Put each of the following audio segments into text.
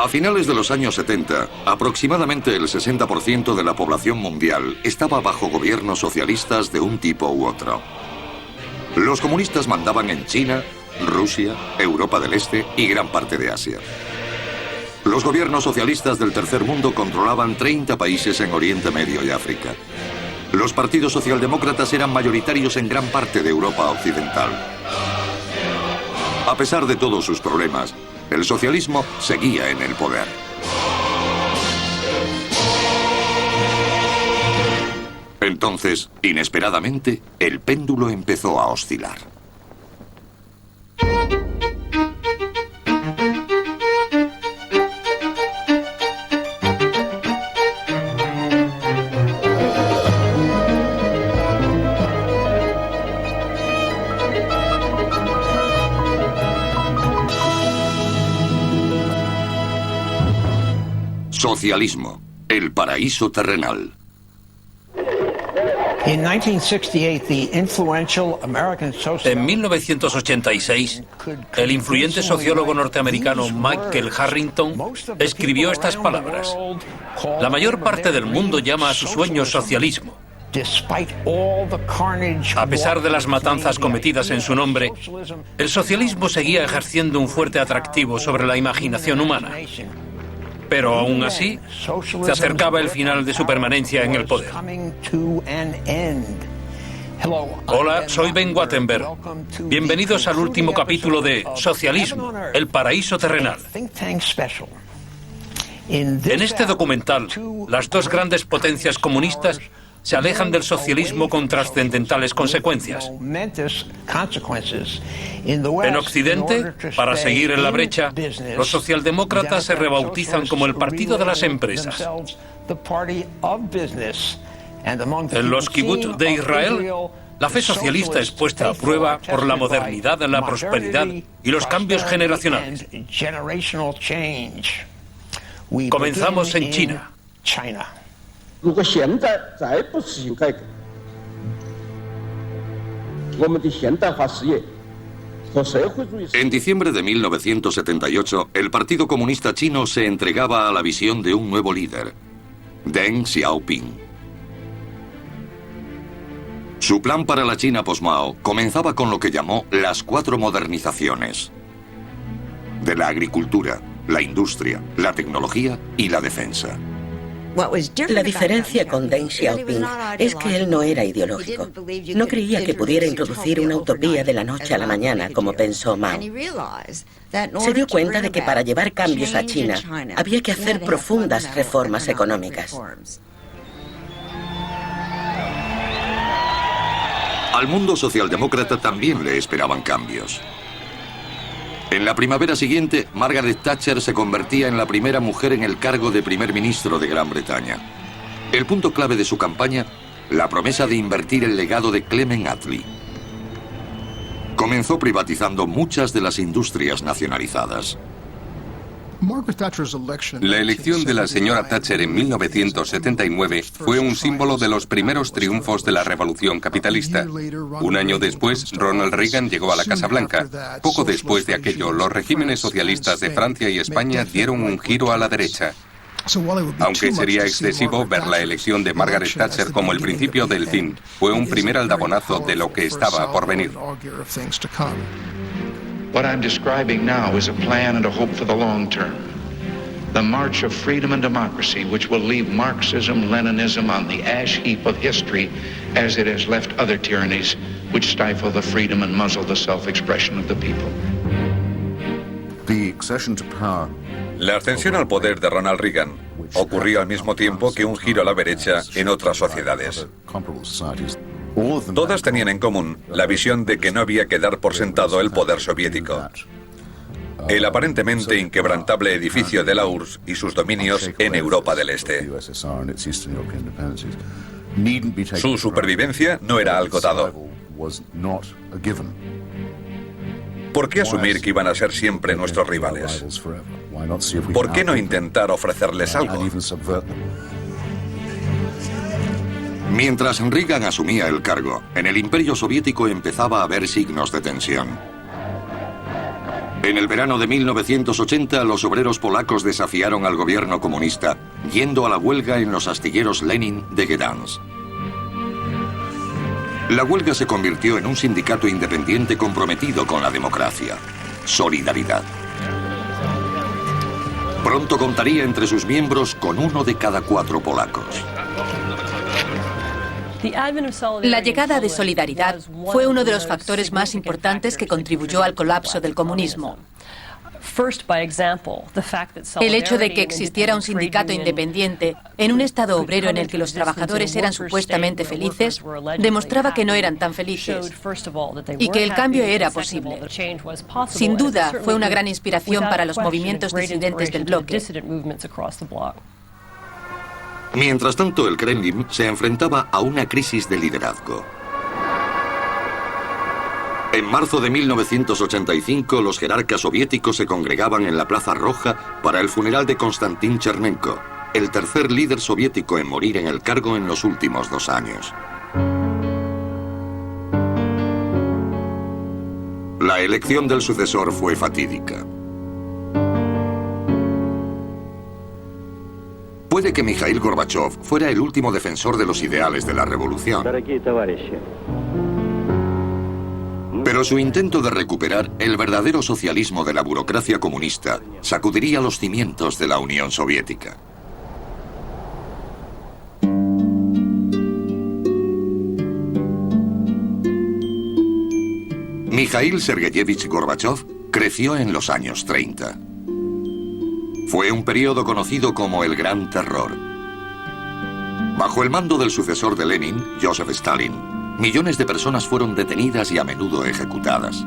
A finales de los años 70, aproximadamente el 60% de la población mundial estaba bajo gobiernos socialistas de un tipo u otro. Los comunistas mandaban en China, Rusia, Europa del Este y gran parte de Asia. Los gobiernos socialistas del tercer mundo controlaban 30 países en Oriente Medio y África. Los partidos socialdemócratas eran mayoritarios en gran parte de Europa occidental. A pesar de todos sus problemas, el socialismo seguía en el poder. Entonces, inesperadamente, el péndulo empezó a oscilar. Socialismo, el paraíso terrenal. En 1986, el influyente sociólogo norteamericano Michael Harrington escribió estas palabras: la mayor parte del mundo llama a su sueño socialismo. A pesar de las matanzas cometidas en su nombre, el socialismo seguía ejerciendo un fuerte atractivo sobre la imaginación humana. Pero aún así, se acercaba el final de su permanencia en el poder. Hola, soy Ben Wattenberg. Bienvenidos al último capítulo de Socialismo, el paraíso terrenal. En este documental, las dos grandes potencias comunistas se alejan del socialismo con trascendentales consecuencias. En Occidente, para seguir en la brecha, los socialdemócratas se rebautizan como el Partido de las Empresas. En los kibbutz de Israel, la fe socialista es puesta a prueba por la modernidad, la prosperidad y los cambios generacionales. Comenzamos en China. En diciembre de 1978, el Partido Comunista Chino se entregaba a la visión de un nuevo líder, Deng Xiaoping. Su plan para la China post-Mao comenzaba con lo que llamó las 4 modernizaciones: de la agricultura, la industria, la tecnología y la defensa. La diferencia con Deng Xiaoping es que él no era ideológico. No creía que pudiera introducir una utopía de la noche a la mañana, como pensó Mao. Se dio cuenta de que para llevar cambios a China había que hacer profundas reformas económicas. Al mundo socialdemócrata también le esperaban cambios. En la primavera siguiente, Margaret Thatcher se convertía en la primera mujer en el cargo de primer ministro de Gran Bretaña. El punto clave de su campaña, la promesa de invertir el legado de Clement Attlee. Comenzó privatizando muchas de las industrias nacionalizadas. La elección de la señora Thatcher en 1979 fue un símbolo de los primeros triunfos de la revolución capitalista. Un año después, Ronald Reagan llegó a la Casa Blanca. Poco después de aquello, los regímenes socialistas de Francia y España dieron un giro a la derecha. Aunque sería excesivo ver la elección de Margaret Thatcher como el principio del fin, fue un primer aldabonazo de lo que estaba por venir. What I'm describing now is a plan and a hope for the long term. The march of freedom and democracy, which will leave Marxism, Leninism on the ash heap of history as it has left other tyrannies which stifle the freedom and muzzle the self-expression of the people. La ascensión al poder de Ronald Reagan ocurrió al mismo tiempo que un giro a la derecha en otras sociedades. Todas tenían en común la visión de que no había que dar por sentado el poder soviético. El aparentemente inquebrantable edificio de la URSS y sus dominios en Europa del Este. Su supervivencia no era algo dado. ¿Por qué asumir que iban a ser siempre nuestros rivales? ¿Por qué no intentar ofrecerles algo? Mientras Reagan asumía el cargo, en el Imperio Soviético empezaba a haber signos de tensión. En el verano de 1980, los obreros polacos desafiaron al gobierno comunista, yendo a la huelga en los astilleros Lenin de Gdansk. La huelga se convirtió en un sindicato independiente comprometido con la democracia. Solidaridad. Pronto contaría entre sus miembros con 1 de cada 4 polacos. La llegada de Solidaridad fue uno de los factores más importantes que contribuyó al colapso del comunismo. El hecho de que existiera un sindicato independiente en un estado obrero en el que los trabajadores eran supuestamente felices demostraba que no eran tan felices y que el cambio era posible. Sin duda, fue una gran inspiración para los movimientos disidentes del bloque. Mientras tanto, el Kremlin se enfrentaba a una crisis de liderazgo. En marzo de 1985, los jerarcas soviéticos se congregaban en la Plaza Roja para el funeral de Konstantin Chernenko, el tercer líder soviético en morir en el cargo en los últimos 2 años. La elección del sucesor fue fatídica. Puede que Mikhail Gorbachev fuera el último defensor de los ideales de la revolución. Pero su intento de recuperar el verdadero socialismo de la burocracia comunista sacudiría los cimientos de la Unión Soviética. Mikhail Sergeyevich Gorbachev creció en los años 30. Fue un periodo conocido como el Gran Terror. Bajo el mando del sucesor de Lenin, Joseph Stalin, millones de personas fueron detenidas y a menudo ejecutadas.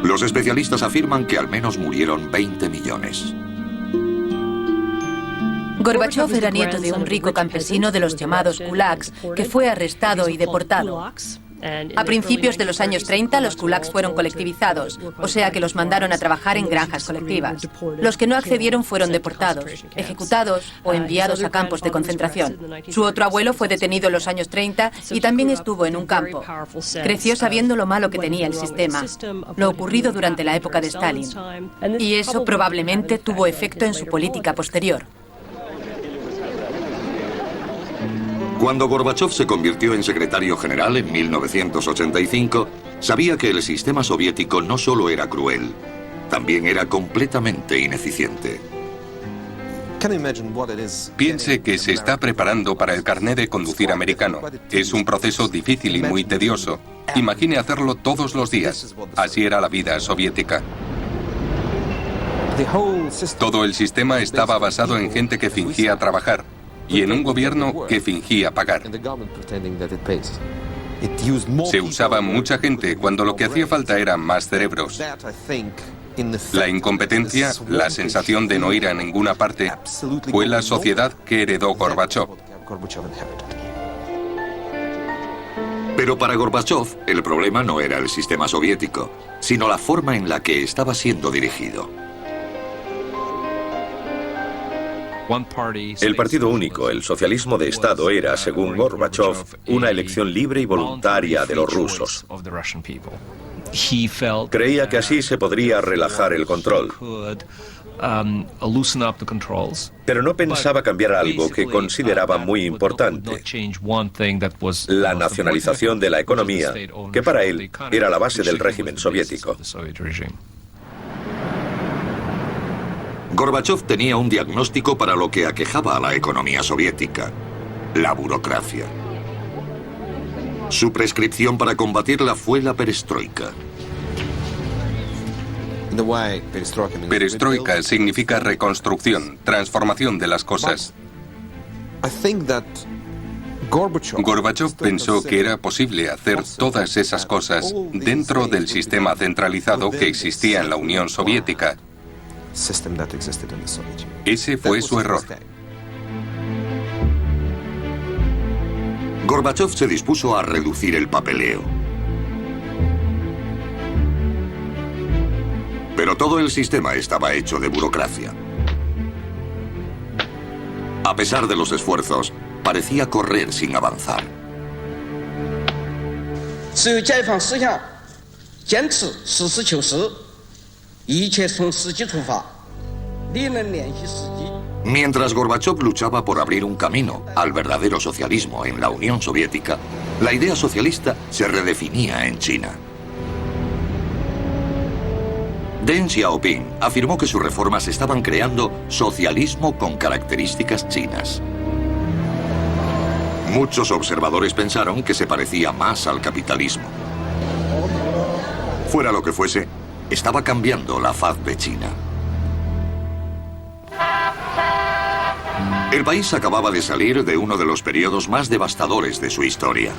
Los especialistas afirman que al menos murieron 20 millones. Gorbachev era nieto de un rico campesino de los llamados kulaks, que fue arrestado y deportado. A principios de los años 30, los kulaks fueron colectivizados, o sea que los mandaron a trabajar en granjas colectivas. Los que no accedieron fueron deportados, ejecutados o enviados a campos de concentración. Su otro abuelo fue detenido en los años 30 y también estuvo en un campo. Creció sabiendo lo malo que tenía el sistema, lo ocurrido durante la época de Stalin. Y eso probablemente tuvo efecto en su política posterior. Cuando Gorbachev se convirtió en secretario general en 1985, sabía que el sistema soviético no solo era cruel, también era completamente ineficiente. Piense que se está preparando para el carné de conducir americano. Es un proceso difícil y muy tedioso. Imagine hacerlo todos los días. Así era la vida soviética. Todo el sistema estaba basado en gente que fingía trabajar y en un gobierno que fingía pagar. Se usaba mucha gente cuando lo que hacía falta eran más cerebros. La incompetencia, la sensación de no ir a ninguna parte, fue la sociedad que heredó Gorbachev. Pero para Gorbachev, el problema no era el sistema soviético, sino la forma en la que estaba siendo dirigido. El partido único, el socialismo de Estado, era, según Gorbachev, una elección libre y voluntaria de los rusos. Creía que así se podría relajar el control. Pero no pensaba cambiar algo que consideraba muy importante: la nacionalización de la economía, que para él era la base del régimen soviético. Gorbachev tenía un diagnóstico para lo que aquejaba a la economía soviética: la burocracia. Su prescripción para combatirla fue la perestroika. Perestroika significa reconstrucción, transformación de las cosas. Gorbachev pensó que era posible hacer todas esas cosas dentro del sistema centralizado que existía en la Unión Soviética. Ese fue su error. Gorbachev se dispuso a reducir el papeleo. Pero todo el sistema estaba hecho de burocracia. A pesar de los esfuerzos, parecía correr sin avanzar. Mientras Gorbachov luchaba por abrir un camino al verdadero socialismo en la Unión Soviética, la idea socialista se redefinía en China. Deng Xiaoping afirmó que sus reformas estaban creando socialismo con características chinas. Muchos observadores pensaron que se parecía más al capitalismo. Fuera lo que fuese, estaba cambiando la faz de China. El país acababa de salir de uno de los periodos más devastadores de su historia.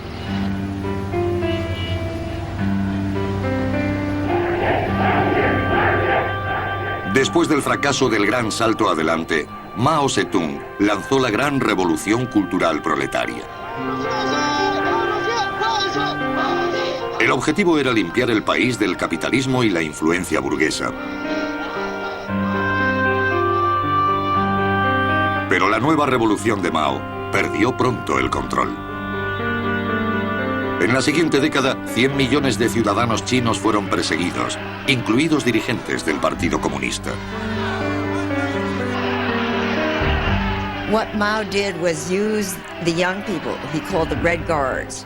Después del fracaso del gran salto adelante, Mao Zedong lanzó la gran revolución cultural proletaria. El objetivo era limpiar el país del capitalismo y la influencia burguesa. Pero la nueva revolución de Mao perdió pronto el control. En la siguiente década, 100 millones de ciudadanos chinos fueron perseguidos, incluidos dirigentes del Partido Comunista.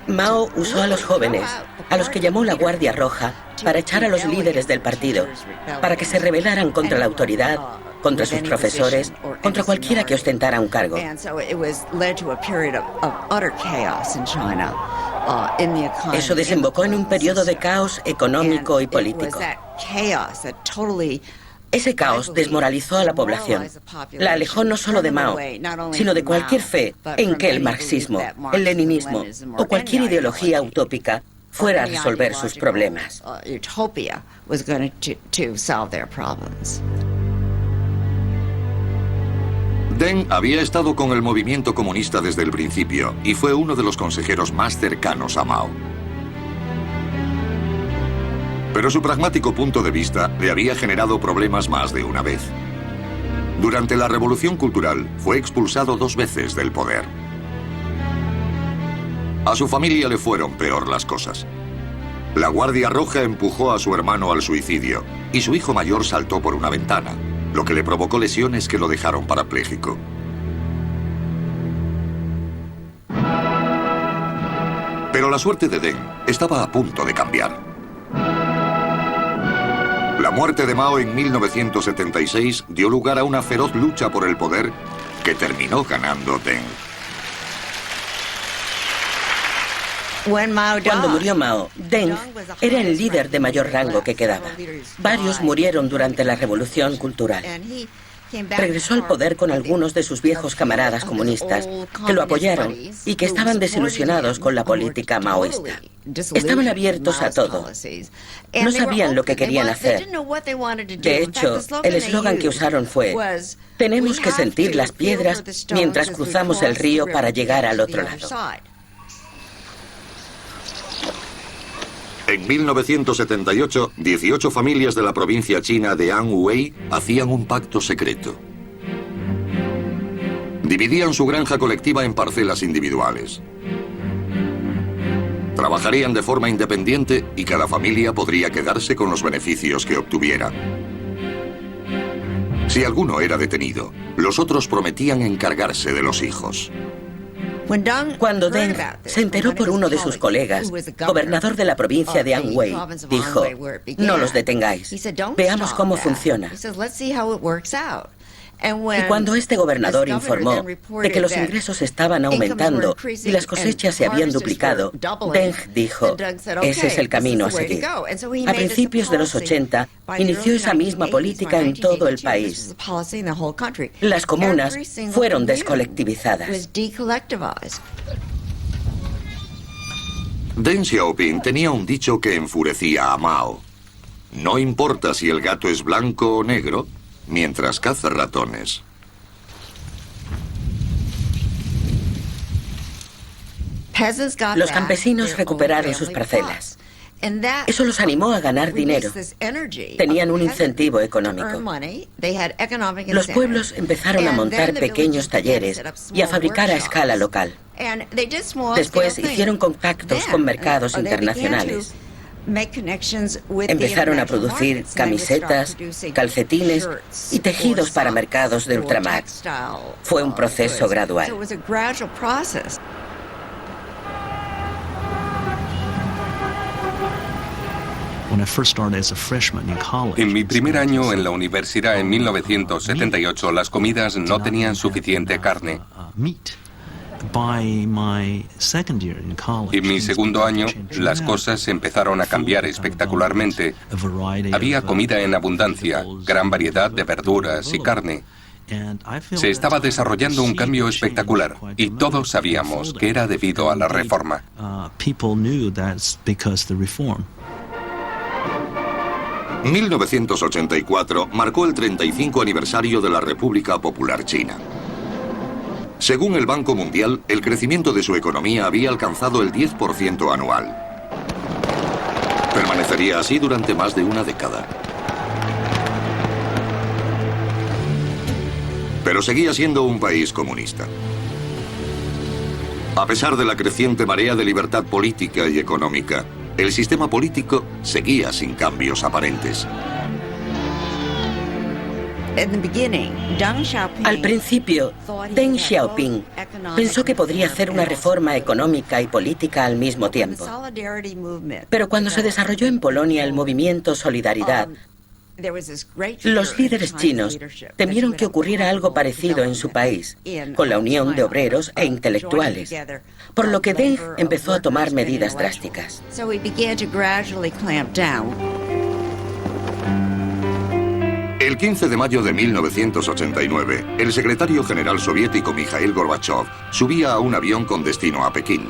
Mao usó a los jóvenes, a los que llamó la Guardia Roja, para echar a los líderes del partido, para que se rebelaran contra la autoridad, contra sus profesores, contra cualquiera que ostentara un cargo. Eso desembocó en un periodo de caos económico y político. Ese caos desmoralizó a la población. La alejó no solo de Mao, sino de cualquier fe en que el marxismo, el leninismo o cualquier ideología utópica fuera a resolver sus problemas. Deng había estado con el movimiento comunista desde el principio y fue uno de los consejeros más cercanos a Mao. Pero su pragmático punto de vista le había generado problemas más de una vez. Durante la Revolución Cultural fue expulsado 2 veces del poder. A su familia le fueron peor las cosas. La Guardia Roja empujó a su hermano al suicidio y su hijo mayor saltó por una ventana, lo que le provocó lesiones que lo dejaron parapléjico. Pero la suerte de Deng estaba a punto de cambiar. La muerte de Mao en 1976 dio lugar a una feroz lucha por el poder que terminó ganando Deng. Cuando murió Mao, Deng era el líder de mayor rango que quedaba. Varios murieron durante la Revolución Cultural. Regresó al poder con algunos de sus viejos camaradas comunistas que lo apoyaron y que estaban desilusionados con la política maoísta. Estaban abiertos a todo. No sabían lo que querían hacer. De hecho, el eslogan que usaron fue: "Tenemos que sentir las piedras mientras cruzamos el río para llegar al otro lado". En 1978, 18 familias de la provincia china de Anhui hacían un pacto secreto. Dividían su granja colectiva en parcelas individuales. Trabajarían de forma independiente y cada familia podría quedarse con los beneficios que obtuviera. Si alguno era detenido, los otros prometían encargarse de los hijos. Cuando Deng se enteró por uno de sus colegas, gobernador de la provincia de Anhui, dijo: "No los detengáis, veamos cómo funciona". Y cuando este gobernador informó de que los ingresos estaban aumentando y las cosechas se habían duplicado, Deng dijo: "Ese es el camino a seguir". A principios de los 80, inició esa misma política en todo el país. Las comunas fueron descolectivizadas. Deng Xiaoping tenía un dicho que enfurecía a Mao: "No importa si el gato es blanco o negro, mientras caza ratones". Los campesinos recuperaron sus parcelas. Eso los animó a ganar dinero. Tenían un incentivo económico. Los pueblos empezaron a montar pequeños talleres y a fabricar a escala local. Después hicieron contactos con mercados internacionales. Empezaron a producir camisetas, calcetines y tejidos para mercados de ultramar. Fue un proceso gradual. En mi primer año en la universidad en 1978, las comidas no tenían suficiente carne. En mi segundo año, las cosas empezaron a cambiar espectacularmente. Había comida en abundancia, gran variedad de verduras y carne. Se estaba desarrollando un cambio espectacular y todos sabíamos que era debido a la reforma. 1984 marcó el 35 aniversario de la República Popular China. Según el Banco Mundial, el crecimiento de su economía había alcanzado el 10% anual. Permanecería así durante más de una década. Pero seguía siendo un país comunista. A pesar de la creciente marea de libertad política y económica, el sistema político seguía sin cambios aparentes. Al principio, Deng Xiaoping pensó que podría hacer una reforma económica y política al mismo tiempo. Pero cuando se desarrolló en Polonia el movimiento Solidaridad, los líderes chinos temieron que ocurriera algo parecido en su país, con la unión de obreros e intelectuales, por lo que Deng empezó a tomar medidas drásticas. El 15 de mayo de 1989, el secretario general soviético Mikhail Gorbachev subía a un avión con destino a Pekín.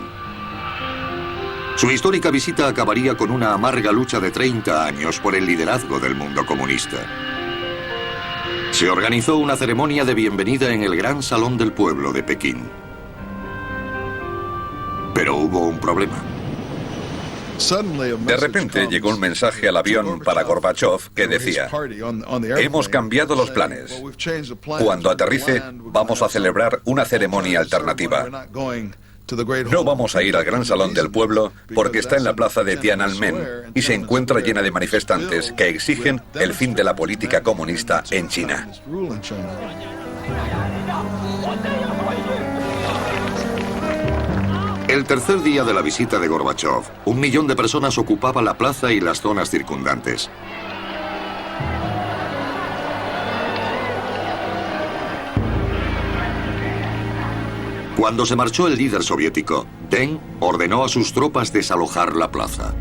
Su histórica visita acabaría con una amarga lucha de 30 años por el liderazgo del mundo comunista. Se organizó una ceremonia de bienvenida en el Gran Salón del Pueblo de Pekín. Pero hubo un problema. De repente llegó un mensaje al avión para Gorbachev que decía: hemos cambiado los planes. Cuando aterrice, vamos a celebrar una ceremonia alternativa. No vamos a ir al Gran Salón del Pueblo porque está en la plaza de Tiananmen y se encuentra llena de manifestantes que exigen el fin de la política comunista en China. El tercer día de la visita de Gorbachev, 1 millón de personas ocupaba la plaza y las zonas circundantes. Cuando se marchó el líder soviético, Deng ordenó a sus tropas desalojar la plaza.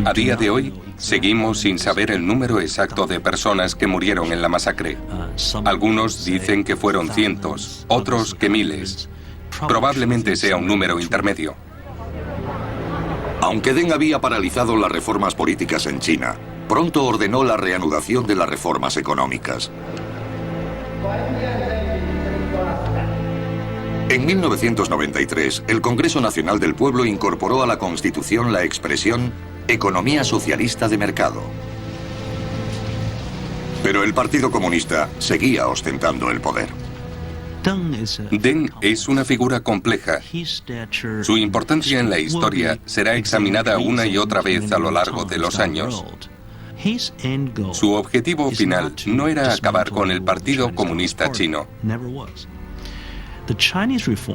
A día de hoy, seguimos sin saber el número exacto de personas que murieron en la masacre. Algunos dicen que fueron cientos, otros que miles. Probablemente sea un número intermedio. Aunque Deng había paralizado las reformas políticas en China, pronto ordenó la reanudación de las reformas económicas. En 1993, el Congreso Nacional del Pueblo incorporó a la Constitución la expresión «economía socialista de mercado». Pero el Partido Comunista seguía ostentando el poder. Deng es una figura compleja. Su importancia en la historia será examinada una y otra vez a lo largo de los años. Su objetivo final no era acabar con el Partido Comunista Chino.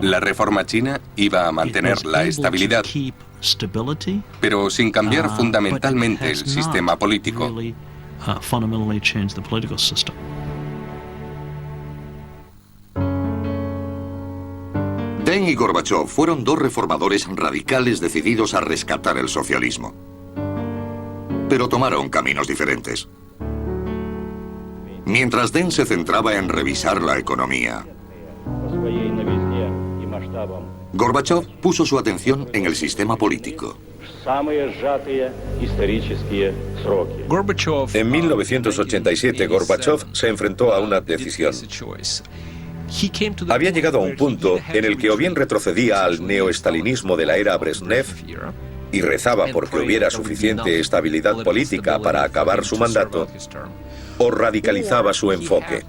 La reforma china iba a mantener la estabilidad, pero sin cambiar fundamentalmente el sistema político. Deng y Gorbachev fueron dos reformadores radicales decididos a rescatar el socialismo. Pero tomaron caminos diferentes. Mientras Deng se centraba en revisar la economía, Gorbachev puso su atención en el sistema político. En 1987, Gorbachev se enfrentó a una decisión. Había llegado a un punto en el que o bien retrocedía al neoestalinismo de la era Brezhnev y rezaba porque hubiera suficiente estabilidad política para acabar su mandato, o radicalizaba su enfoque.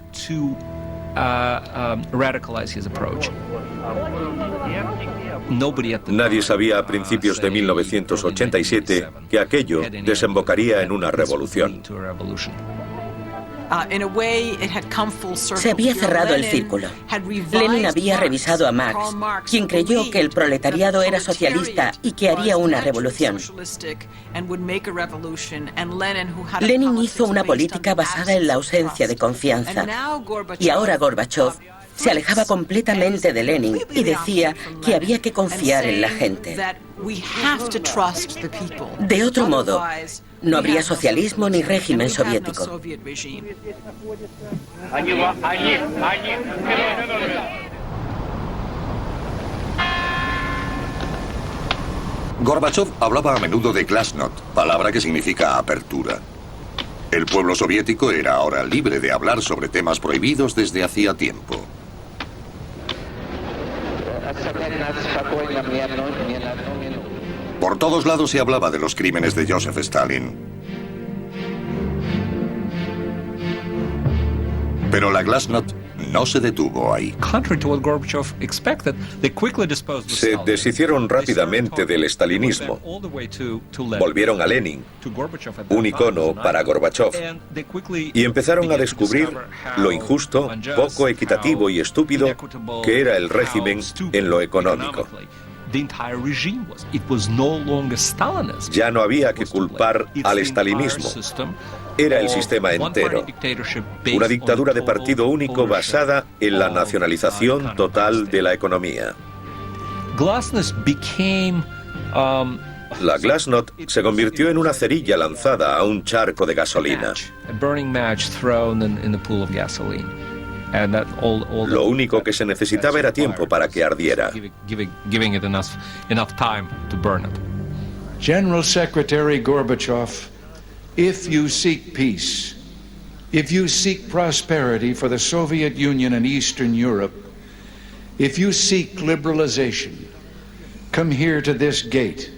Nadie sabía a principios de 1987 que aquello desembocaría en una revolución. Se había cerrado el círculo. Lenin había revisado a Marx, quien creyó que el proletariado era socialista y que haría una revolución. Lenin hizo una política basada en la ausencia de confianza. Y ahora Gorbachov se alejaba completamente de Lenin y decía que había que confiar en la gente. De otro modo, no habría socialismo ni régimen soviético. Gorbachov hablaba a menudo de glasnost, palabra que significa apertura. El pueblo soviético era ahora libre de hablar sobre temas prohibidos desde hacía tiempo. Por todos lados se hablaba de los crímenes de Joseph Stalin. Pero la glasnost no se detuvo ahí. Se deshicieron rápidamente del stalinismo. Volvieron a Lenin, un icono para Gorbachov, y empezaron a descubrir lo injusto, poco equitativo y estúpido que era el régimen en lo económico. Ya no había que culpar al estalinismo. Era el sistema entero. Una dictadura de partido único basada en la nacionalización total de la economía. La glasnost se convirtió en una cerilla lanzada a un charco de gasolina. Lo único que se necesitaba era tiempo para que ardiera. General Secretary Gorbachev, if you seek peace, if you seek prosperity for the Soviet Union and Eastern Europe, if you seek liberalization, come here to this gate.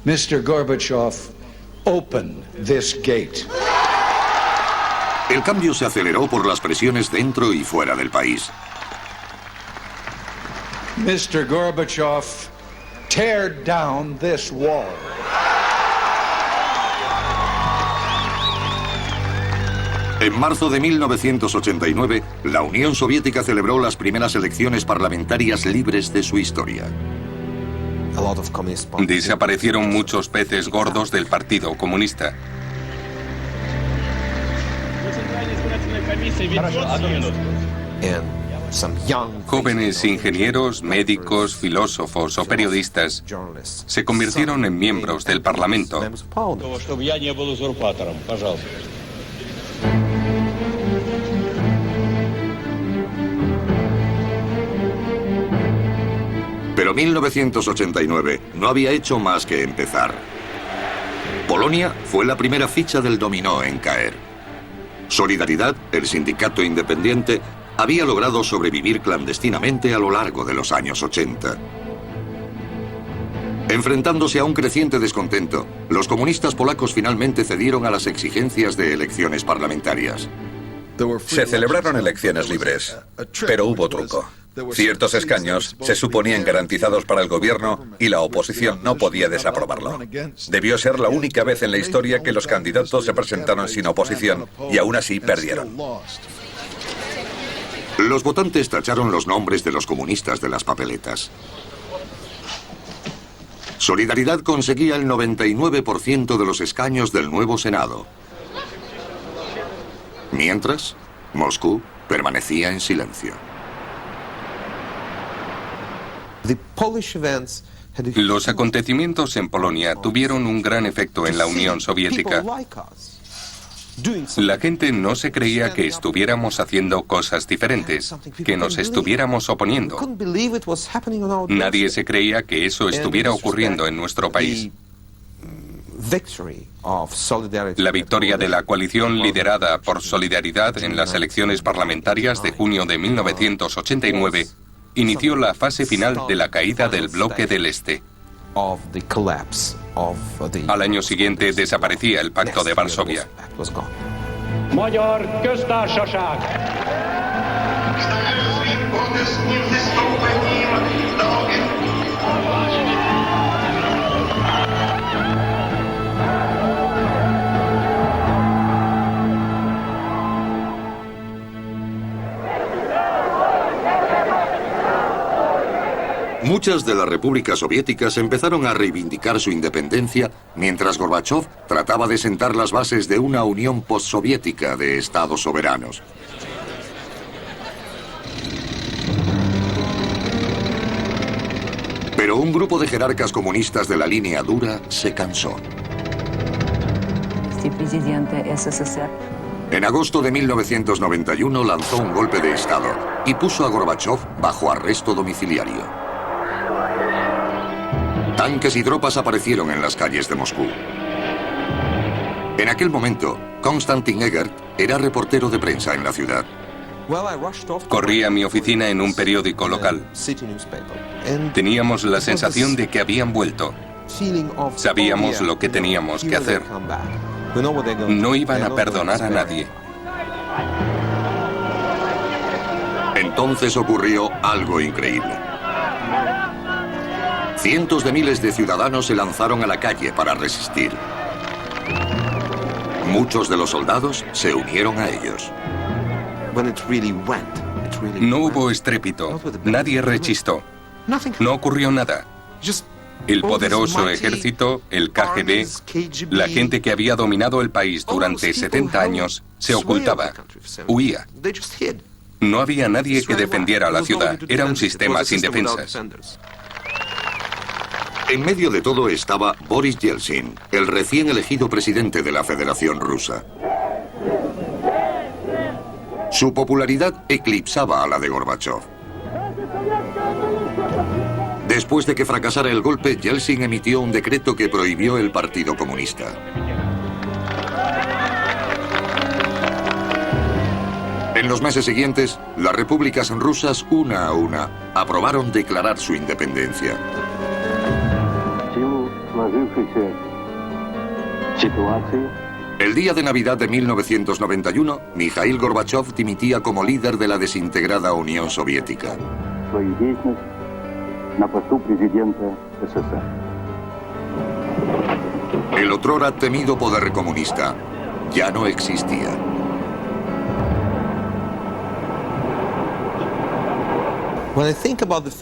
Mr. Gorbachev, open this gate. El cambio se aceleró por las presiones dentro y fuera del país. Mr. Gorbachev, tear down this wall. En marzo de 1989, la Unión Soviética celebró las primeras elecciones parlamentarias libres de su historia. Desaparecieron muchos peces gordos del Partido Comunista. Jóvenes ingenieros, médicos, filósofos o periodistas se convirtieron en miembros del Parlamento. Pero 1989 no había hecho más que empezar. Polonia fue la primera ficha del dominó en caer. Solidaridad, el sindicato independiente, había logrado sobrevivir clandestinamente a lo largo de los años 80. Enfrentándose a un creciente descontento, los comunistas polacos finalmente cedieron a las exigencias de elecciones parlamentarias. Se celebraron elecciones libres, pero hubo truco. Ciertos escaños se suponían garantizados para el gobierno y la oposición no podía desaprobarlo. Debió ser la única vez en la historia que los candidatos se presentaron sin oposición y aún así perdieron. Los votantes tacharon los nombres de los comunistas de las papeletas. Solidaridad conseguía el 99% de los escaños del nuevo Senado. Mientras, Moscú permanecía en silencio. Los acontecimientos en Polonia tuvieron un gran efecto en la Unión Soviética. La gente no se creía que estuviéramos haciendo cosas diferentes, que nos estuviéramos oponiendo. Nadie se creía que eso estuviera ocurriendo en nuestro país. La victoria de la coalición liderada por Solidaridad en las elecciones parlamentarias de junio de 1989 inició la fase final de la caída del bloque del Este. Al año siguiente desaparecía el Pacto de Varsovia. Muchas de las repúblicas soviéticas empezaron a reivindicar su independencia, mientras Gorbachov trataba de sentar las bases de una unión postsoviética de estados soberanos. Pero un grupo de jerarcas comunistas de la línea dura se cansó. En agosto de 1991 lanzó un golpe de Estado y puso a Gorbachov bajo arresto domiciliario. Tanques y tropas aparecieron en las calles de Moscú. En aquel momento, Konstantin Egert era reportero de prensa en la ciudad. Corrí a mi oficina en un periódico local. Teníamos la sensación de que habían vuelto. Sabíamos lo que teníamos que hacer. No iban a perdonar a nadie. Entonces ocurrió algo increíble. Cientos de miles de ciudadanos se lanzaron a la calle para resistir. Muchos de los soldados se unieron a ellos. No hubo estrépito, nadie rechistó. No ocurrió nada. El poderoso ejército, el KGB, la gente que había dominado el país durante 70 años, se ocultaba, huía. No había nadie que defendiera la ciudad, era un sistema sin defensas. En medio de todo estaba Boris Yeltsin, el recién elegido presidente de la Federación Rusa. Su popularidad eclipsaba a la de Gorbachov. Después de que fracasara el golpe, Yeltsin emitió un decreto que prohibió el Partido Comunista. En los meses siguientes, las repúblicas rusas, una a una, aprobaron declarar su independencia. El día de Navidad de 1991, Mikhail Gorbachov dimitía como líder de la desintegrada Unión Soviética. El otrora temido poder comunista ya no existía.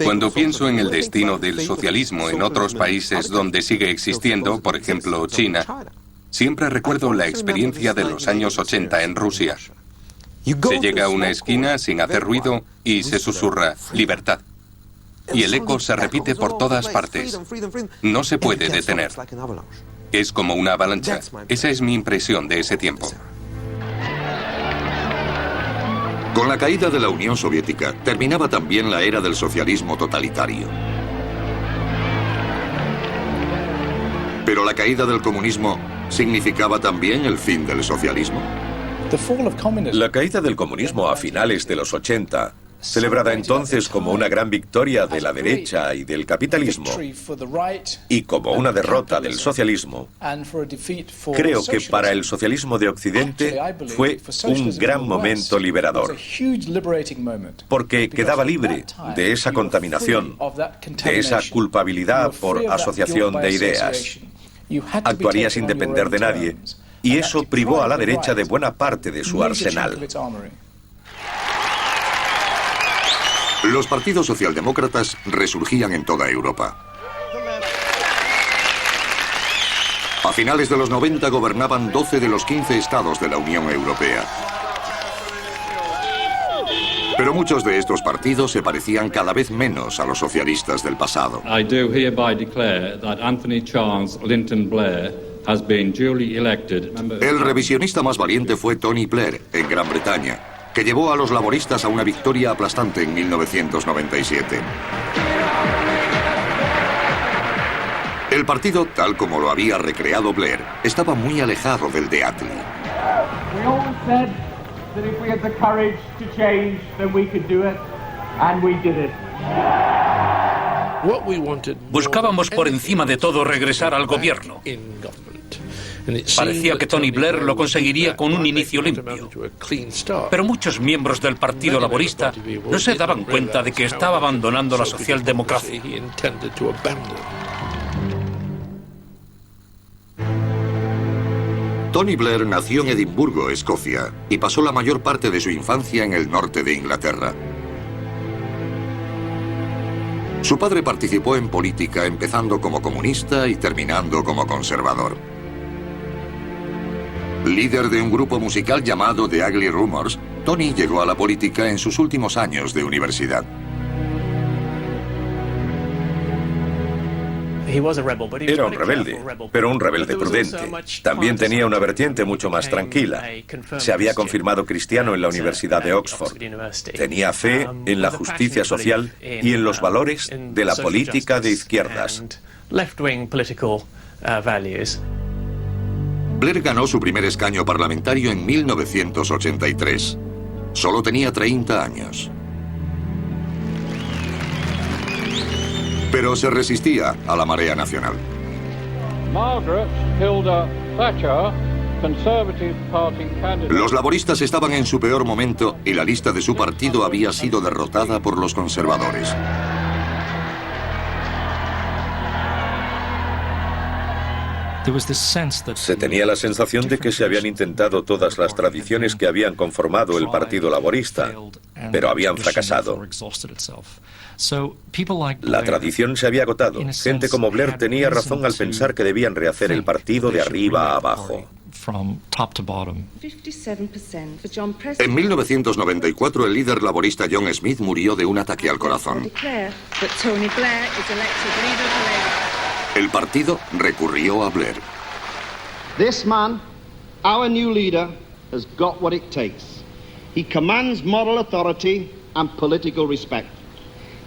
Cuando pienso en el destino del socialismo en otros países donde sigue existiendo, por ejemplo China, siempre recuerdo la experiencia de los años 80 en Rusia. Se llega a una esquina sin hacer ruido y se susurra libertad. Y el eco se repite por todas partes. No se puede detener. Es como una avalancha. Esa es mi impresión de ese tiempo. Con la caída de la Unión Soviética, terminaba también la era del socialismo totalitario. Pero la caída del comunismo significaba también el fin del socialismo. La caída del comunismo a finales de los 80, celebrada entonces como una gran victoria de la derecha y del capitalismo, y como una derrota del socialismo, creo que para el socialismo de Occidente fue un gran momento liberador, porque quedaba libre de esa contaminación, de esa culpabilidad por asociación de ideas. Actuaría sin depender de nadie, y eso privó a la derecha de buena parte de su arsenal. Los partidos socialdemócratas resurgían en toda Europa. A finales de los 90 gobernaban 12 de los 15 estados de la Unión Europea. Pero muchos de estos partidos se parecían cada vez menos a los socialistas del pasado. I do hereby declare that Anthony Charles Linton Blair has been duly elected. El revisionista más valiente fue Tony Blair, en Gran Bretaña, que llevó a los laboristas a una victoria aplastante en 1997. El partido, tal como lo había recreado Blair, estaba muy alejado del de Attlee. Buscábamos por encima de todo regresar al gobierno. Parecía que Tony Blair lo conseguiría con un inicio limpio. Pero muchos miembros del Partido Laborista no se daban cuenta de que estaba abandonando la socialdemocracia. Tony Blair nació en Edimburgo, Escocia, y pasó la mayor parte de su infancia en el norte de Inglaterra. Su padre participó en política, empezando como comunista y terminando como conservador. Líder de un grupo musical llamado The Ugly Rumors, Tony llegó a la política en sus últimos años de universidad. Era un rebelde, pero un rebelde prudente. También tenía una vertiente mucho más tranquila. Se había confirmado cristiano en la Universidad de Oxford. Tenía fe en la justicia social y en los valores de la política de izquierdas. Blair ganó su primer escaño parlamentario en 1983. Solo tenía 30 años. Pero se resistía a la marea nacional. Margaret Hilda Thatcher, Conservative Party candidate. Los laboristas estaban en su peor momento y la lista de su partido había sido derrotada por los conservadores. Se tenía la sensación de que se habían intentado todas las tradiciones que habían conformado el Partido Laborista, pero habían fracasado. La tradición se había agotado. Gente como Blair tenía razón al pensar que debían rehacer el partido de arriba a abajo. En 1994, el líder laborista John Smith murió de un ataque al corazón. El partido recurrió a Blair. This man, our new leader, has got what it takes. He commands moral authority and political respect.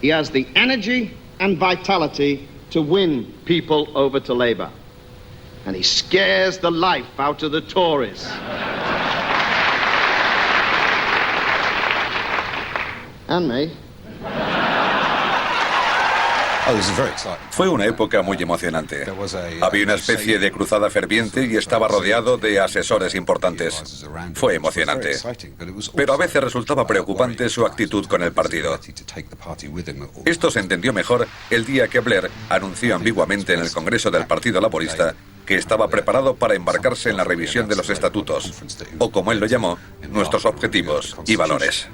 He has the energy and vitality to win people over to Labour. And he scares the life out of the Tories. And me. Fue una época muy emocionante. Había una especie de cruzada ferviente y estaba rodeado de asesores importantes. Fue emocionante. Pero a veces resultaba preocupante su actitud con el partido. Esto se entendió mejor el día que Blair anunció ambiguamente en el Congreso del Partido Laborista que estaba preparado para embarcarse en la revisión de los estatutos, o como él lo llamó, nuestros objetivos y valores.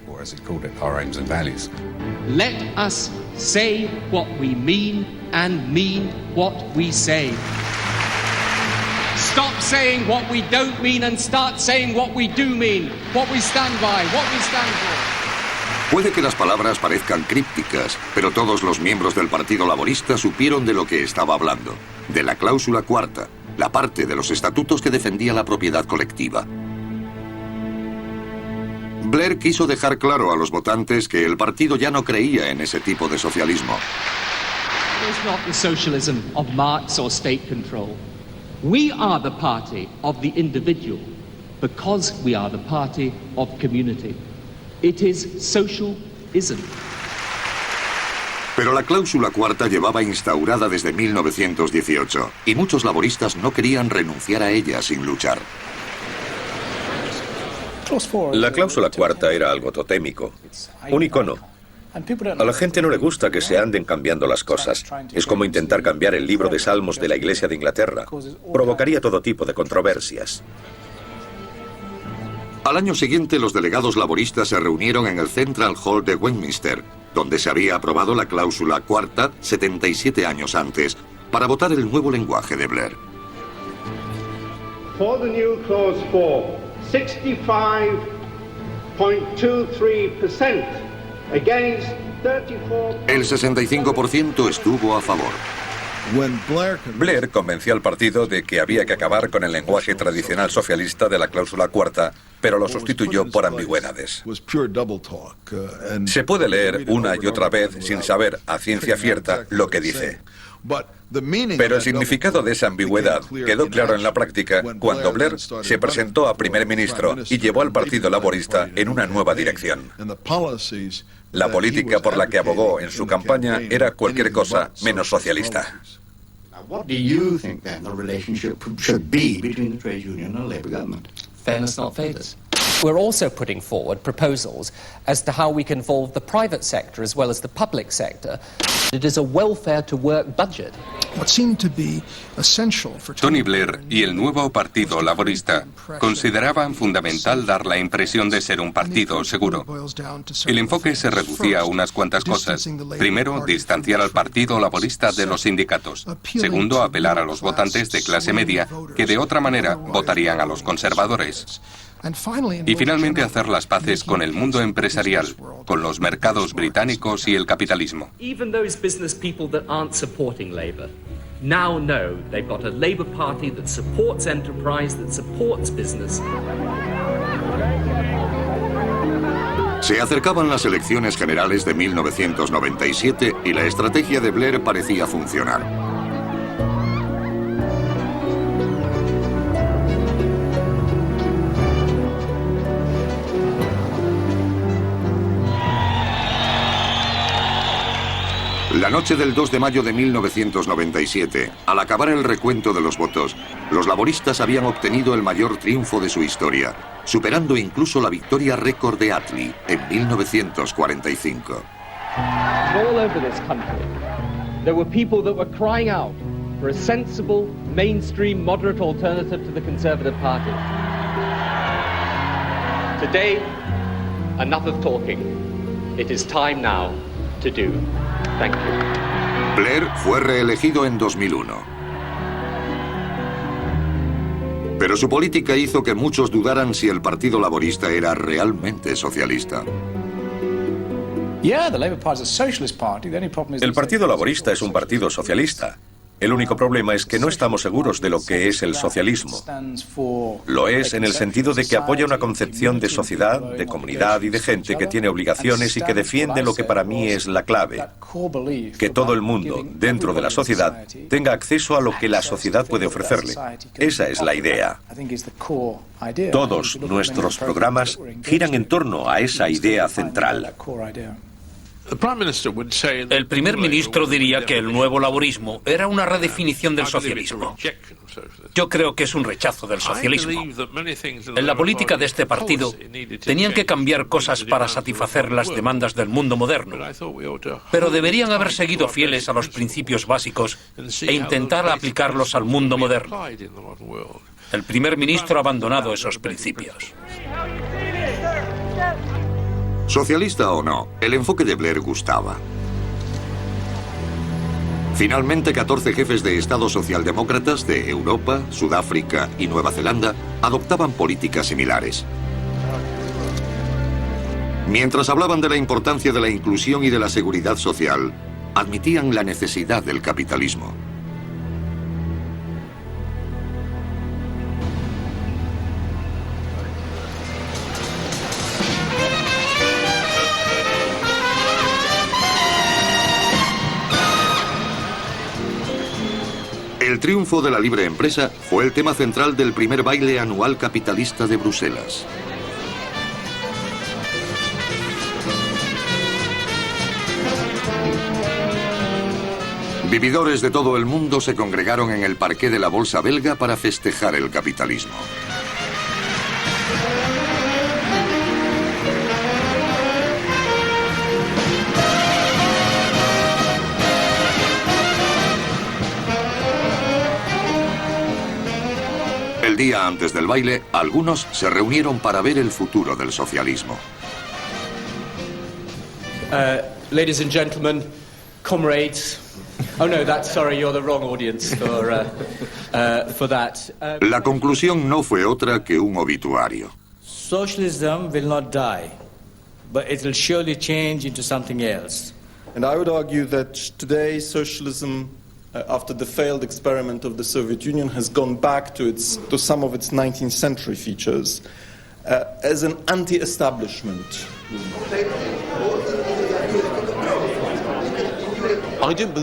Let us say what we mean and mean what we say. Stop saying what we don't mean and start saying what we do mean, what we stand by, what we stand for. Puede que las palabras parezcan crípticas, pero todos los miembros del Partido Laborista supieron de lo que estaba hablando, de la cláusula cuarta, la parte de los estatutos que defendía la propiedad colectiva. Blair quiso dejar claro a los votantes que el partido ya no creía en ese tipo de socialismo. It's not the socialism of Marx or state control. We are the party of the individual because we are the party of community. It is socialism. Pero la cláusula cuarta llevaba instaurada desde 1918 y muchos laboristas no querían renunciar a ella sin luchar. La cláusula cuarta era algo totémico, un icono. A la gente no le gusta que se anden cambiando las cosas. Es como intentar cambiar el libro de Salmos de la Iglesia de Inglaterra. Provocaría todo tipo de controversias. Al año siguiente, los delegados laboristas se reunieron en el Central Hall de Westminster, donde se había aprobado la cláusula cuarta 77 años antes, para votar el nuevo lenguaje de Blair. For the new clause 4, 65.23% against 34. El 65% estuvo a favor. Blair convenció al partido de que había que acabar con el lenguaje tradicional socialista de la cláusula cuarta, pero lo sustituyó por ambigüedades. Se puede leer una y otra vez sin saber a ciencia cierta lo que dice. Pero el significado de esa ambigüedad quedó claro en la práctica cuando Blair se presentó a primer ministro y llevó al Partido Laborista en una nueva dirección. La política por la que abogó en su campaña era cualquier cosa menos socialista. What do you think then the relationship should be between the trade union and the Labour government? Fairness, not favours. We're also putting forward proposals as to how we can involve the private sector as well as the public sector. It is a welfare-to-work budget. Tony Blair y el nuevo Partido Laborista consideraban fundamental dar la impresión de ser un partido seguro. El enfoque se reducía a unas cuantas cosas. Primero, distanciar al Partido Laborista de los sindicatos. Segundo, apelar a los votantes de clase media que de otra manera votarían a los conservadores. Y finalmente hacer las paces con el mundo empresarial, con los mercados británicos y el capitalismo. Even those business people that aren't supporting Labour now know they've got a Labour Party that supports enterprise, that supports business. Se acercaban las elecciones generales de 1997 y la estrategia de Blair parecía funcionar. La noche del 2 de mayo de 1997, al acabar el recuento de los votos, los laboristas habían obtenido el mayor triunfo de su historia, superando incluso la victoria récord de Attlee en 1945. All over this country, there were people that were crying out for a sensible, mainstream, moderate alternative to the Conservative Party. Today, enough of talking. It is time now to do. Thank you. Blair fue reelegido en 2001. Pero su política hizo que muchos dudaran si el Partido Laborista era realmente socialista. El Partido Laborista es un partido socialista. El único problema es que no estamos seguros de lo que es el socialismo. Lo es en el sentido de que apoya una concepción de sociedad, de comunidad y de gente que tiene obligaciones y que defiende lo que para mí es la clave: que todo el mundo, dentro de la sociedad, tenga acceso a lo que la sociedad puede ofrecerle. Esa es la idea. Todos nuestros programas giran en torno a esa idea central. El primer ministro diría que el nuevo laborismo era una redefinición del socialismo. Yo creo que es un rechazo del socialismo. En la política de este partido tenían que cambiar cosas para satisfacer las demandas del mundo moderno, pero deberían haber seguido fieles a los principios básicos e intentar aplicarlos al mundo moderno. El primer ministro ha abandonado esos principios. Socialista o no, el enfoque de Blair gustaba. Finalmente, 14 jefes de Estado socialdemócratas de Europa, Sudáfrica y Nueva Zelanda adoptaban políticas similares. Mientras hablaban de la importancia de la inclusión y de la seguridad social, admitían la necesidad del capitalismo. El triunfo de la libre empresa fue el tema central del primer baile anual capitalista de Bruselas. Vividores de todo el mundo se congregaron en el parqué de la Bolsa belga para festejar el capitalismo. El día antes del baile, algunos se reunieron para ver el futuro del socialismo. Ladies and gentlemen, comrades. Oh no, sorry, you're the wrong audience for that. La conclusión no fue otra que un obituario. Socialism will not die, but it will surely change into something else. And I would argue that today socialism, after the failed experiment of the Soviet Union, has gone back to some of its 19th century features as an anti-establishment.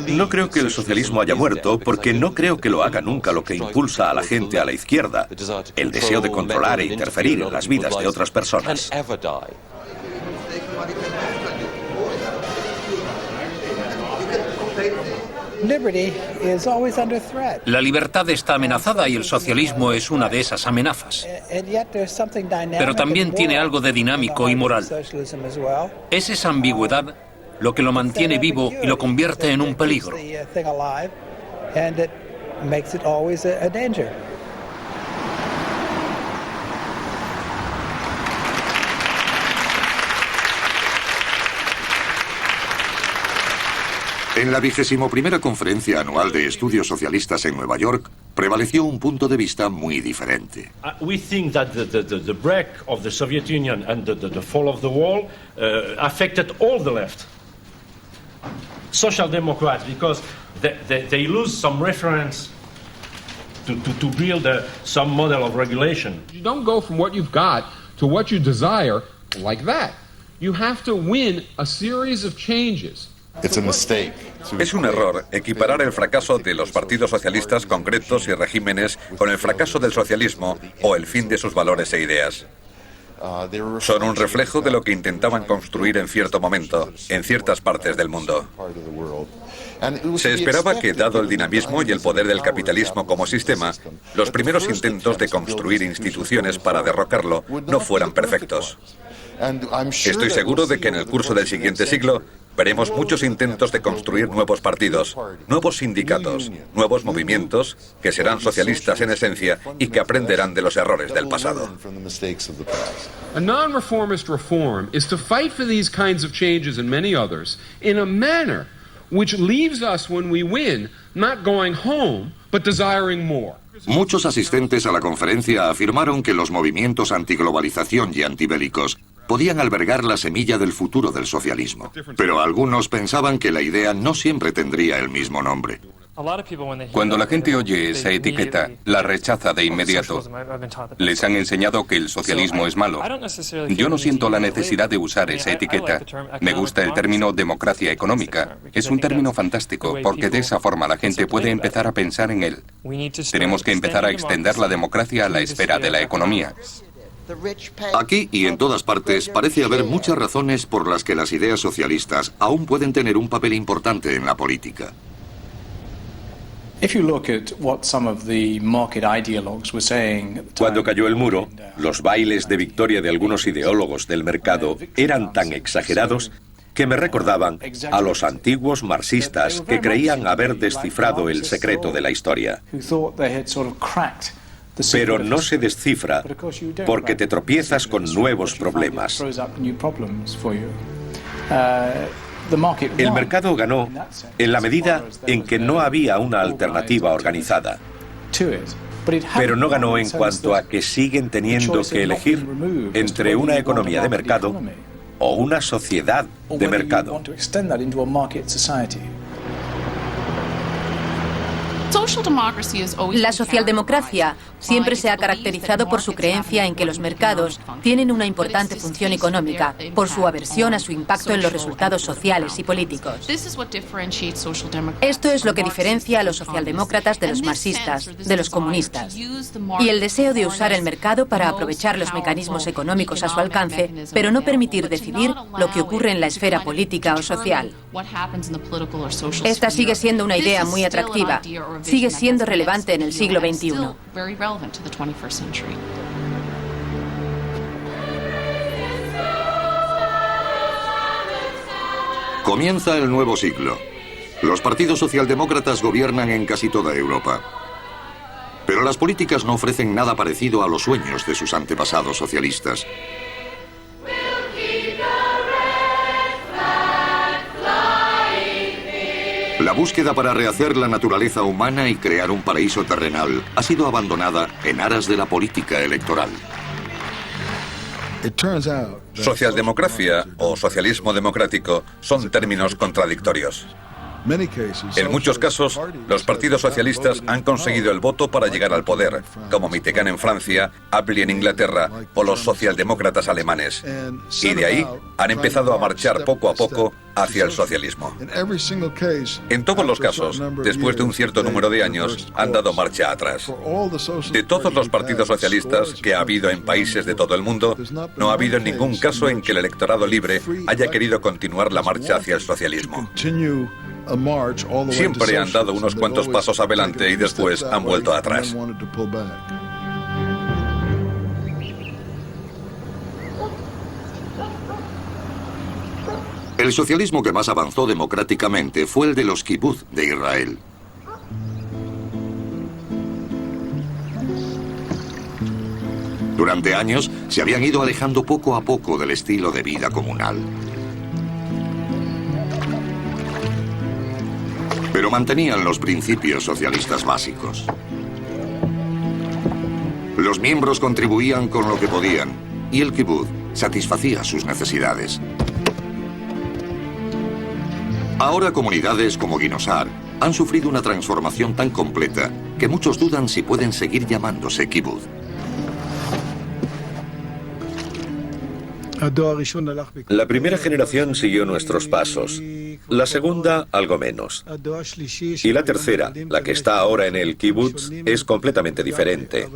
No creo que el socialismo haya muerto, porque no creo que lo haga nunca lo que impulsa a la gente a la izquierda: el deseo de controlar e interferir en las vidas de otras personas. La libertad está amenazada y el socialismo es una de esas amenazas. Pero también tiene algo de dinámico y moral. Es esa ambigüedad lo que lo mantiene vivo y lo convierte en un peligro. En la 21ª Conferencia Anual de Estudios Socialistas en Nueva York, prevaleció un punto de vista muy diferente. We think that the break of the Soviet Union and the fall of the wall affected all the left. Social Democrats, because they lose some reference to build some model of regulation. You don't go from what you've got to what you desire like that. You have to win a series of changes. Es un error equiparar el fracaso de los partidos socialistas concretos y regímenes con el fracaso del socialismo o el fin de sus valores e ideas. Son un reflejo de lo que intentaban construir en cierto momento, en ciertas partes del mundo. Se esperaba que, dado el dinamismo y el poder del capitalismo como sistema, los primeros intentos de construir instituciones para derrocarlo no fueran perfectos. Estoy seguro de que en el curso del siguiente siglo veremos muchos intentos de construir nuevos partidos, nuevos sindicatos, nuevos movimientos que serán socialistas en esencia y que aprenderán de los errores del pasado. A non-reformist reform is to fight for these kinds of changes and many others in a manner which leaves us when we win not going home but desiring more. Muchos asistentes a la conferencia afirmaron que los movimientos antiglobalización y antibélicos podían albergar la semilla del futuro del socialismo. Pero algunos pensaban que la idea no siempre tendría el mismo nombre. Cuando la gente oye esa etiqueta, la rechaza de inmediato. Les han enseñado que el socialismo es malo. Yo no siento la necesidad de usar esa etiqueta. Me gusta el término democracia económica. Es un término fantástico, porque de esa forma la gente puede empezar a pensar en él. Tenemos que empezar a extender la democracia a la esfera de la economía. Aquí y en todas partes parece haber muchas razones por las que las ideas socialistas aún pueden tener un papel importante en la política. Cuando cayó el muro, los bailes de victoria de algunos ideólogos del mercado eran tan exagerados que me recordaban a los antiguos marxistas que creían haber descifrado el secreto de la historia. Pero no se descifra porque te tropiezas con nuevos problemas. El mercado ganó en la medida en que no había una alternativa organizada. Pero no ganó en cuanto a que siguen teniendo que elegir entre una economía de mercado o una sociedad de mercado. La socialdemocracia siempre se ha caracterizado por su creencia en que los mercados tienen una importante función económica, por su aversión a su impacto en los resultados sociales y políticos. Esto es lo que diferencia a los socialdemócratas de los marxistas, de los comunistas. Y el deseo de usar el mercado para aprovechar los mecanismos económicos a su alcance, pero no permitir decidir lo que ocurre en la esfera política o social. Esta sigue siendo una idea muy atractiva. Sigue siendo relevante en el siglo XXI. Comienza el nuevo siglo. Los partidos socialdemócratas gobiernan en casi toda Europa. Pero las políticas no ofrecen nada parecido a los sueños de sus antepasados socialistas. La búsqueda para rehacer la naturaleza humana y crear un paraíso terrenal ha sido abandonada en aras de la política electoral. Socialdemocracia o socialismo democrático son términos contradictorios. En muchos casos, los partidos socialistas han conseguido el voto para llegar al poder, como Mitterrand en Francia, Attlee en Inglaterra o los socialdemócratas alemanes. Y de ahí han empezado a marchar poco a poco hacia el socialismo. En todos los casos, después de un cierto número de años, han dado marcha atrás. De todos los partidos socialistas que ha habido en países de todo el mundo, no ha habido ningún caso en que el electorado libre haya querido continuar la marcha hacia el socialismo. Siempre han dado unos cuantos pasos adelante y después han vuelto atrás. El socialismo que más avanzó democráticamente fue el de los kibutz de Israel. Durante años se habían ido alejando poco a poco del estilo de vida comunal. Pero mantenían los principios socialistas básicos. Los miembros contribuían con lo que podían y el kibutz satisfacía sus necesidades. Ahora comunidades como Ginosar han sufrido una transformación tan completa que muchos dudan si pueden seguir llamándose kibutz. La primera generación siguió nuestros pasos, la segunda algo menos. Y la tercera, la que está ahora en el kibutz, es completamente diferente.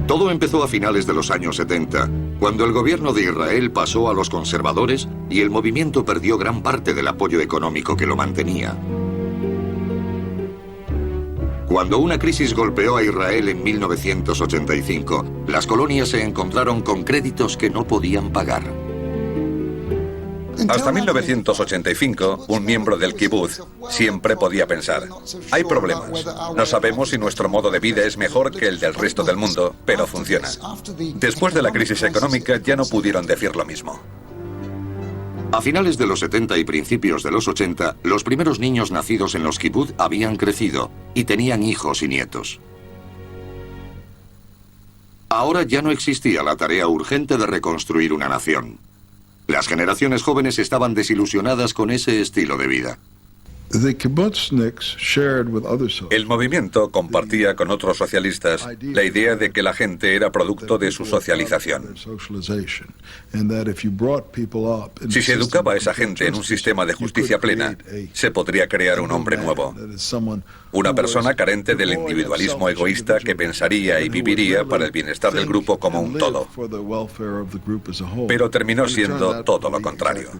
Todo empezó a finales de los años 70, cuando el gobierno de Israel pasó a los conservadores y el movimiento perdió gran parte del apoyo económico que lo mantenía. Cuando una crisis golpeó a Israel en 1985, las colonias se encontraron con créditos que no podían pagar. Hasta 1985, un miembro del kibutz siempre podía pensar: hay problemas. No sabemos si nuestro modo de vida es mejor que el del resto del mundo, pero funciona. Después de la crisis económica ya no pudieron decir lo mismo. A finales de los 70 y principios de los 80, los primeros niños nacidos en los kibutz habían crecido y tenían hijos y nietos. Ahora ya no existía la tarea urgente de reconstruir una nación. Las generaciones jóvenes estaban desilusionadas con ese estilo de vida. El movimiento compartía con otros socialistas la idea de que la gente era producto de su socialización. Si se educaba a esa gente en un sistema de justicia plena, se podría crear un hombre nuevo. Una persona carente del individualismo egoísta que pensaría y viviría para el bienestar del grupo como un todo. Pero terminó siendo todo lo contrario.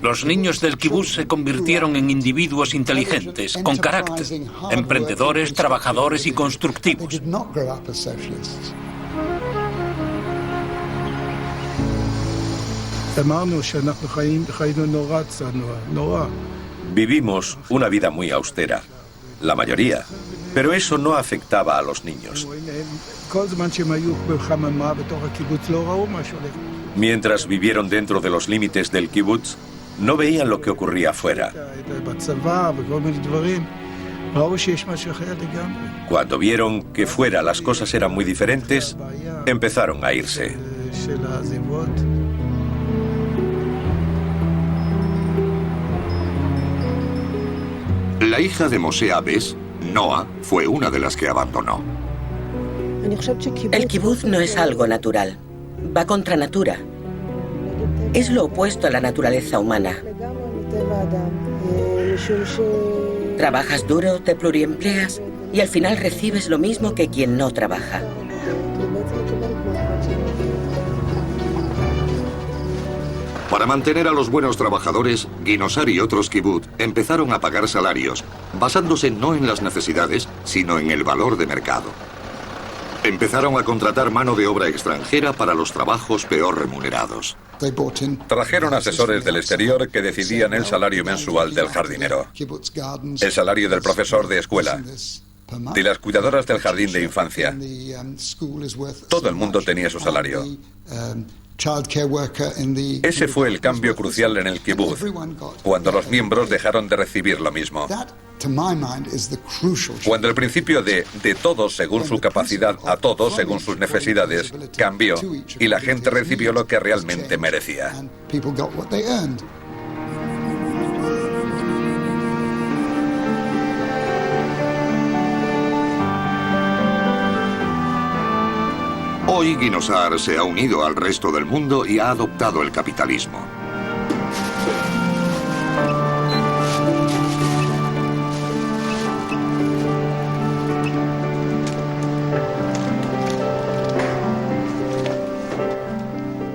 Los niños del kibutz se convirtieron en individuos inteligentes, con carácter, emprendedores, trabajadores y constructivos. Vivimos una vida muy austera, la mayoría, pero eso no afectaba a los niños. Mientras vivieron dentro de los límites del kibutz, no veían lo que ocurría afuera. Cuando vieron que fuera las cosas eran muy diferentes, empezaron a irse. La hija de Moshe Abes, Noah, fue una de las que abandonó. El kibutz no es algo natural. Va contra natura. Es lo opuesto a la naturaleza humana. Trabajas duro, te pluriempleas y al final recibes lo mismo que quien no trabaja. Para mantener a los buenos trabajadores, Ginosar y otros kibutz empezaron a pagar salarios, basándose no en las necesidades, sino en el valor de mercado. Empezaron a contratar mano de obra extranjera para los trabajos peor remunerados. Trajeron asesores del exterior que decidían el salario mensual del jardinero, el salario del profesor de escuela, de las cuidadoras del jardín de infancia. Todo el mundo tenía su salario. Ese fue el cambio crucial en el kibutz, cuando los miembros dejaron de recibir lo mismo. Cuando el principio de todos según su capacidad a todos según sus necesidades cambió y la gente recibió lo que realmente merecía. Hoy Ginosar se ha unido al resto del mundo y ha adoptado el capitalismo.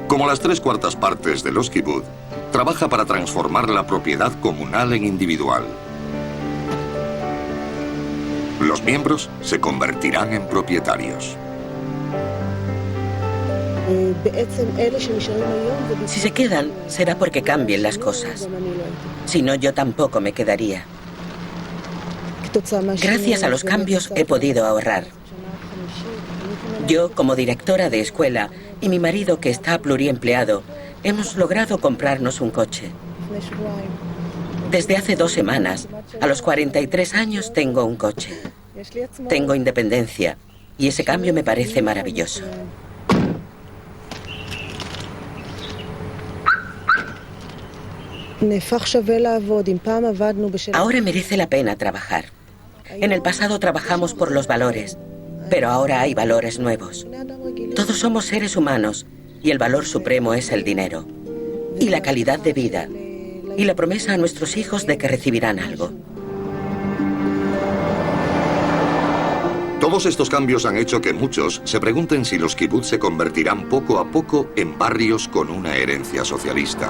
Como las 3/4 partes de los kibbutz, trabaja para transformar la propiedad comunal en individual. Los miembros se convertirán en propietarios. Si se quedan, será porque cambien las cosas. Si no, yo tampoco me quedaría. Gracias a los cambios he podido ahorrar. Yo, como directora de escuela, y mi marido, que está pluriempleado, hemos logrado comprarnos un coche. Desde hace 2 semanas, a los 43 años, tengo un coche. Tengo independencia, y ese cambio me parece maravilloso. Ahora merece la pena trabajar. En el pasado trabajamos por los valores, pero ahora hay valores nuevos. Todos somos seres humanos y el valor supremo es el dinero. Y la calidad de vida. Y la promesa a nuestros hijos de que recibirán algo. Todos estos cambios han hecho que muchos se pregunten si los kibbutz se convertirán poco a poco en barrios con una herencia socialista.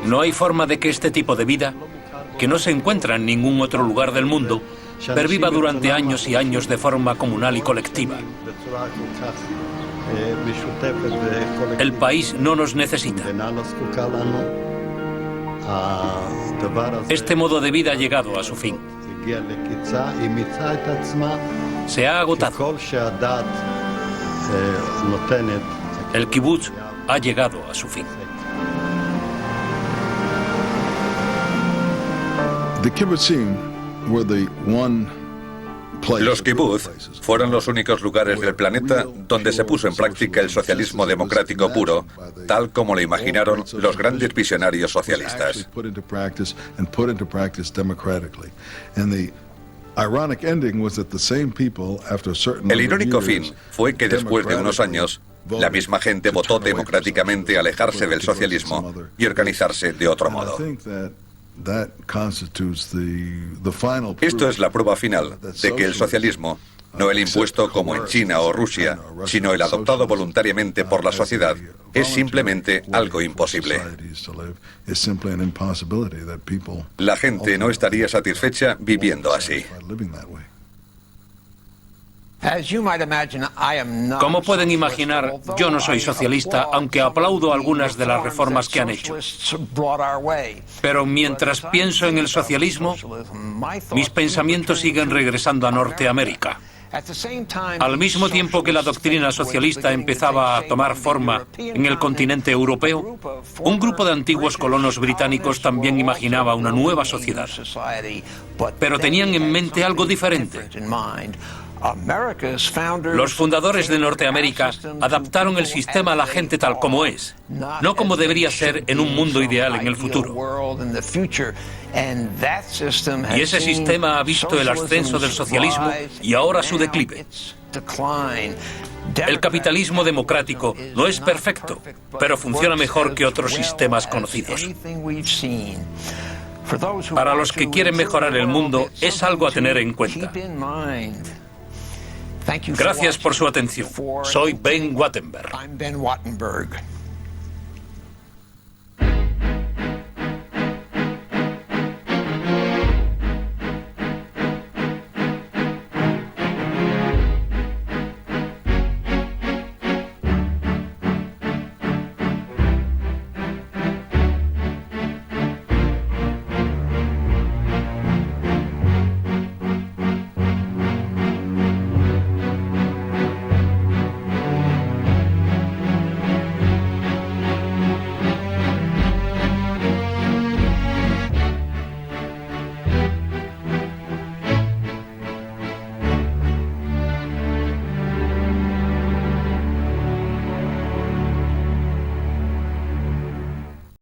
No hay forma de que este tipo de vida, que no se encuentra en ningún otro lugar del mundo, perviva durante años y años de forma comunal y colectiva. El país no nos necesita. Este modo de vida ha llegado a su fin. Se ha agotado. El kibutz ha llegado a su fin. Los kibbutz fueron los únicos lugares del planeta donde se puso en práctica el socialismo democrático puro, tal como lo imaginaron los grandes visionarios socialistas. El irónico fin fue que después de unos años, la misma gente votó democráticamente alejarse del socialismo y organizarse de otro modo. Esto es la prueba final de que el socialismo, no el impuesto como en China o Rusia, sino el adoptado voluntariamente por la sociedad, es simplemente algo imposible. La gente no estaría satisfecha viviendo así. Como pueden imaginar, yo no soy socialista, aunque aplaudo algunas de las reformas que han hecho. Pero mientras pienso en el socialismo, mis pensamientos siguen regresando a Norteamérica. Al mismo tiempo que la doctrina socialista empezaba a tomar forma en el continente europeo, un grupo de antiguos colonos británicos también imaginaba una nueva sociedad. Pero tenían en mente algo diferente. Los fundadores de Norteamérica adaptaron el sistema a la gente tal como es, no como debería ser en un mundo ideal en el futuro. Y ese sistema ha visto el ascenso del socialismo y ahora su declive. El capitalismo democrático no es perfecto, pero funciona mejor que otros sistemas conocidos. Para los que quieren mejorar el mundo, es algo a tener en cuenta. Gracias por su atención. Soy Ben Wattenberg.